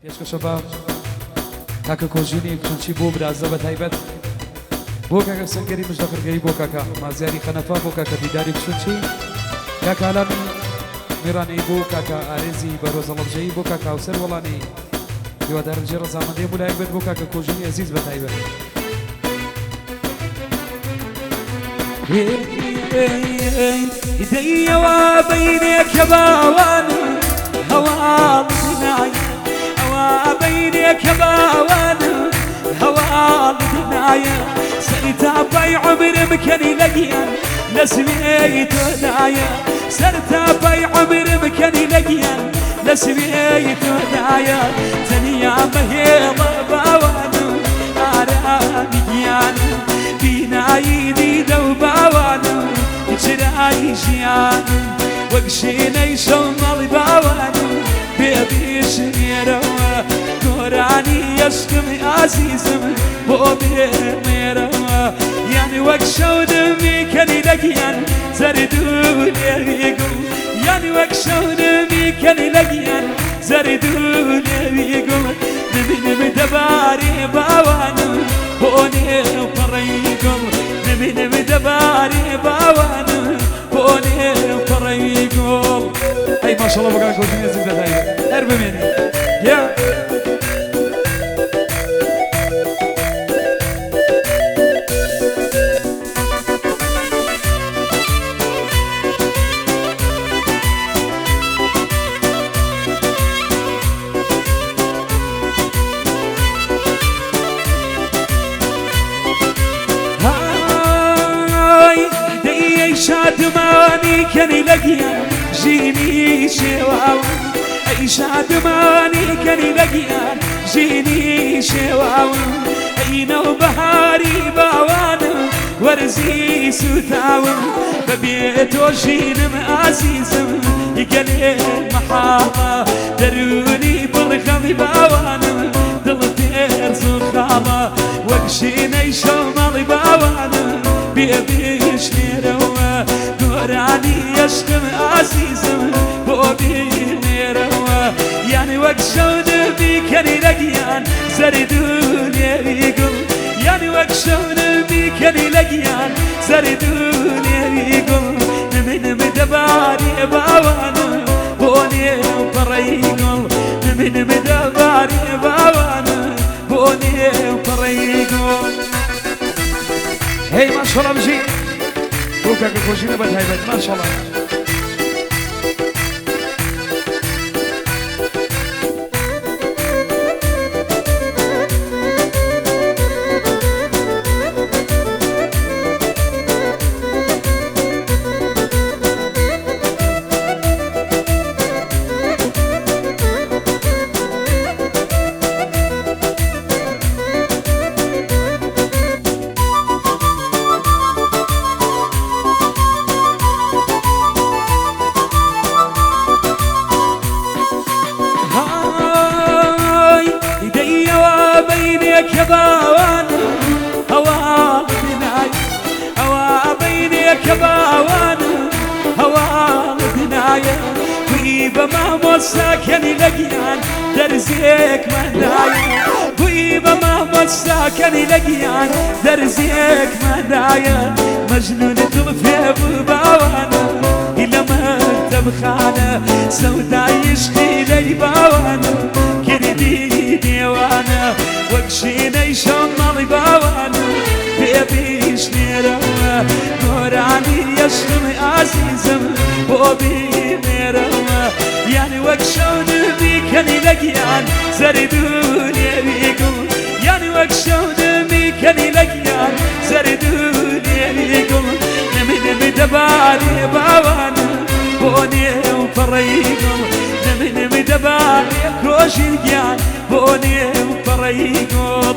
پێشکە شەبا کاکە کۆژینی کچی بۆ برازە بە تایبەت بۆ کاکە سەنگەری مژدەقرگەری بۆ کاکە مازیاری خەنەفا بۆ کاکە دیداری کچی کاکە ئالامی میرانەی بۆ کاکە ئارێزی بەرۆزە لەبژەیی بۆ کاکە هاوسەر وەڵانی هیوادارنجێ ڕەزامەندەی مولایەک بێت بۆ کاکە کۆژینی عەزیز بە تایبەت دەیەوە بەینێکە باوانە هەواڵ دنایە ئەوە بەینێکە باوانە هەواڵ دنایە سەری تاپای عومرم کەنی لەگیان لە سوێی تۆدایە سەر تاپای عومرم کەنی لەگیان لە سوێی تۆدایە تەنیا بەهێڵە باوانە ئارامی گیانە بینایی دیدە و باوانە چرایی ژیانم وەک شینەی شەو مەڵی باوانم بێبیشمێرەوە گۆرانی عەشقمی ئازیزم بۆ بێمێرەوە یانی وەک شەودمی کەنی لەگیان زەرد و لێویگوڵ یانی وەک شەودمی کەنی لەگیان زەرد و لێویگوڵ ببینم دەبارێ باوانم بۆ نێو پەڕەی گوڵ ببینم دەبارێ باوانم بۆ نێو پەڕەی گوڵ ئەی ماشەڵڵا بۆ کاکە کۆژینی عەزیز بە تایبەت هەر بمێنێ یا شادمانی کەنی لەگیان ژینی شێواوە ئەی شادمانی کەنی لەگیان ژینی شێواوە ئەینەو بەهاری باوانم وەرزی سوتاوم بەبێ تۆ ژینم ئازیزم گەلێ مەحاڵە دەرونی بڵخەمی باوانم دڵ تێرز و خاڵە وەک ژینەی شەو مەڵی باوانم بێبیشمێرەوە گۆرانی عەشقم ئازیزم بۆ بینێرەوە یانی وەک شەودمی کەنی لەگیان زەرد و لێوی گوڵ یانی وەک شەودمی کەنی لەگیان زەرد و لێوی گوڵ نمێنم دەبارێ باوانم بۆ نێو پەڕەی گوڵ نمێنم دەبارێ باوانم بۆ نێو پەڕەی گوڵ هی ماشەڵڵا بژی بۆ کاکە کۆژینە بە تایبەت ماشەڵڵا بەینێکە باوانە هەواڵ دنایە ئەوە بەینێکە باوانە هەواڵ دنایە بووی بە مامۆستا کەنی لەگیان دەرزێکمەندایە بووی بە مامۆستا کەنی لەگیان دەرزێکمەندایە مەجنون دڵ پێ بوو باوانە لە مەکتەبخانە سەودای عشقی لەی باوانە کردی نێوانە وەک ژینەی شەو مەڵی باوانە بێبیشمێرەوە گۆرانی عەشقمی ئازیزم بۆ بینێرەوە یانی وەک شەودمی کەنی لەگیان زەرد و لێوی گوڵ یانی وەک شەودمی کەنی لەگیان زەرد و لێوی گوڵ نمێنم دەبارێ باوانە بۆ نێو پەڕەی گوڵ نمێنم دەبارێ کۆژینگیان بۆ نێو پەڕەی گوڵ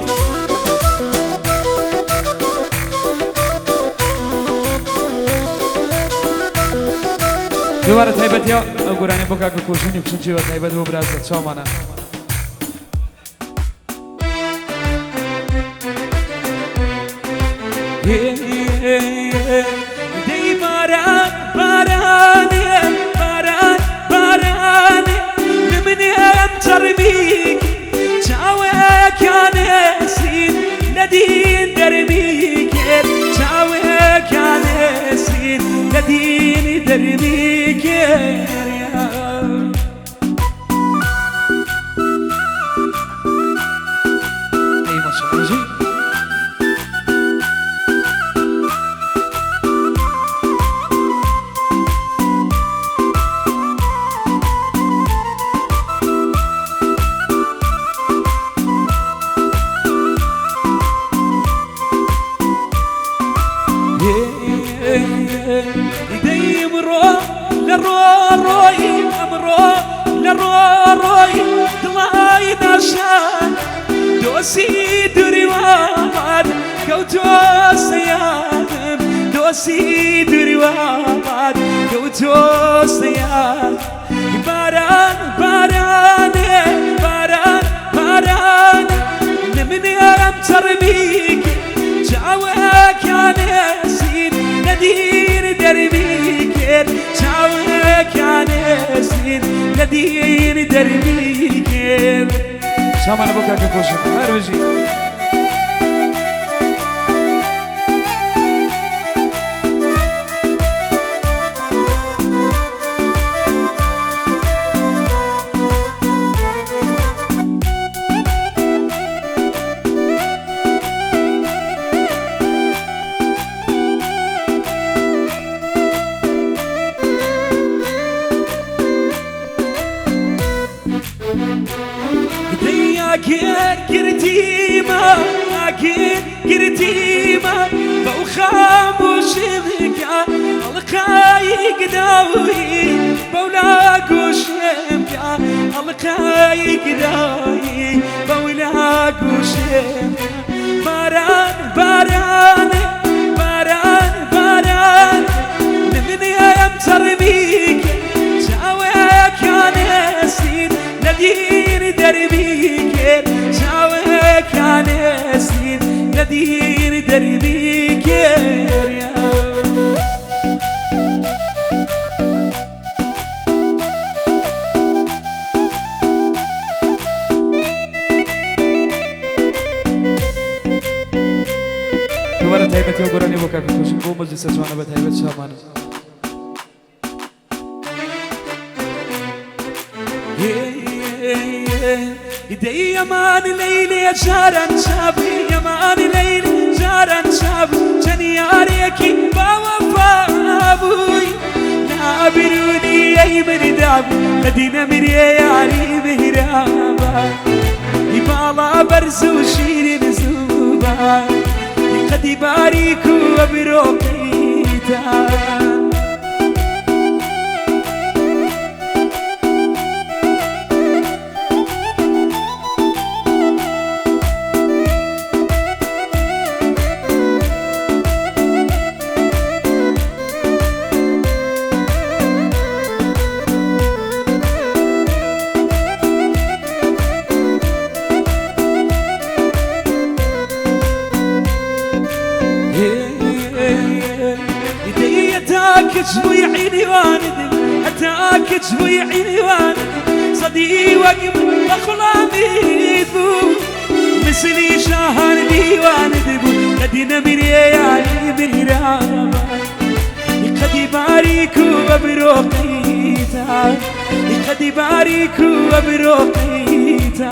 دووبارە تایبەتیا ئەو گۆرانێ بۆ کاکە کۆژینی کچی بە تایبەت بۆ برازە چاومانە دەی باران بارانێ باران بارانێ لە منێ ئەم جەڕمی لدين دربي كير شاوك على سين لدين دربي كير اي ما شاء الله جي يدي مرو لروي امرو لروي دلاي داشان دوسي دريوان كوتو سيادم دوسي دريوان كوتو سيادم باران باران باران باران نمني امتربيك جاوك يا نسين ندير دربي كير جاوك يا نسين ندير دربي كير شامان بوكا كفوشي هروجي قرتيما قرتيما بوخام وشبكة القاي قداوي بولاك وشبكة القاي قداوي بولاك وشبكة باران باران باران باران نمني يمتر بيك جاوك يا نسين ندير دربي جاوك يا نسين ندير دربي كير دوباره تایبت یا گرانی بوکا کفوشی بو مجلس جوانا به تایبت شامان يدي يمان ليلي جارن شابي يمان ليلي جارن شابي جنياريكي بوفا ابوي لا بروني اي من داب لدينا مري ياري مهرابا يبالا برزو شيري نزوبا قد يباريكو بروقيتا جوي عيني واندم أتاك جوي عيني واندم صدي وقم أخلامي بو مثلي شهر دي واندم لدينا مرياني مهرابا قد يباريكو بروقيتا قد يباريكو بروقيتا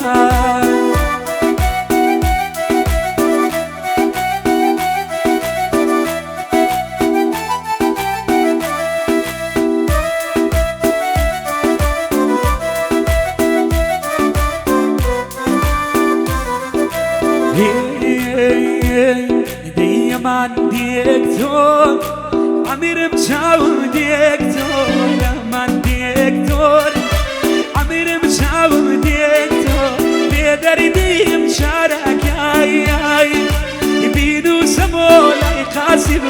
من ديكتور عمير مشاو ديكتور من ديكتور عمير مشاو ديكتور بيدردي مشارك اي يبينو سمولا يقاسم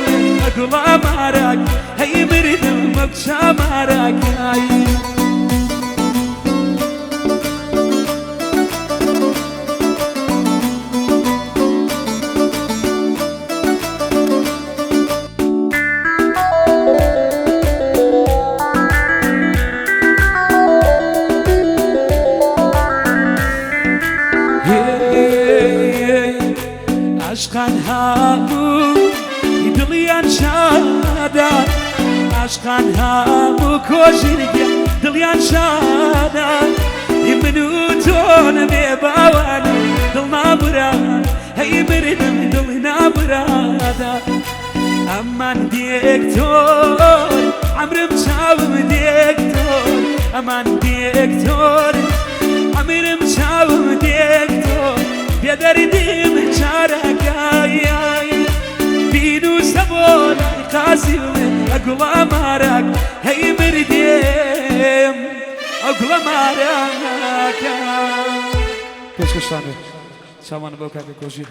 اقول امارك هي مردم مبشا مارك اي عشق عشقان هامو دڵیان شادا عشقان هامو کۆژینگە دڵیان شادا من و تۆ نەبێ باوانە دڵ نابرا هەی بردم دڵی نابرادا ئەمان دێکتۆر عەمرم چاوم دێکتۆر ئەمان دێکتۆر عەمرم چاوم دێکتۆر بێدەردیم چارەکایای بینوسە بۆ لای قازی ئەگوڵە مارەک هەی بردێم ئەگوڵە مارەکە پێشکەشتان بێت چاوانە بەو کاکە کۆژی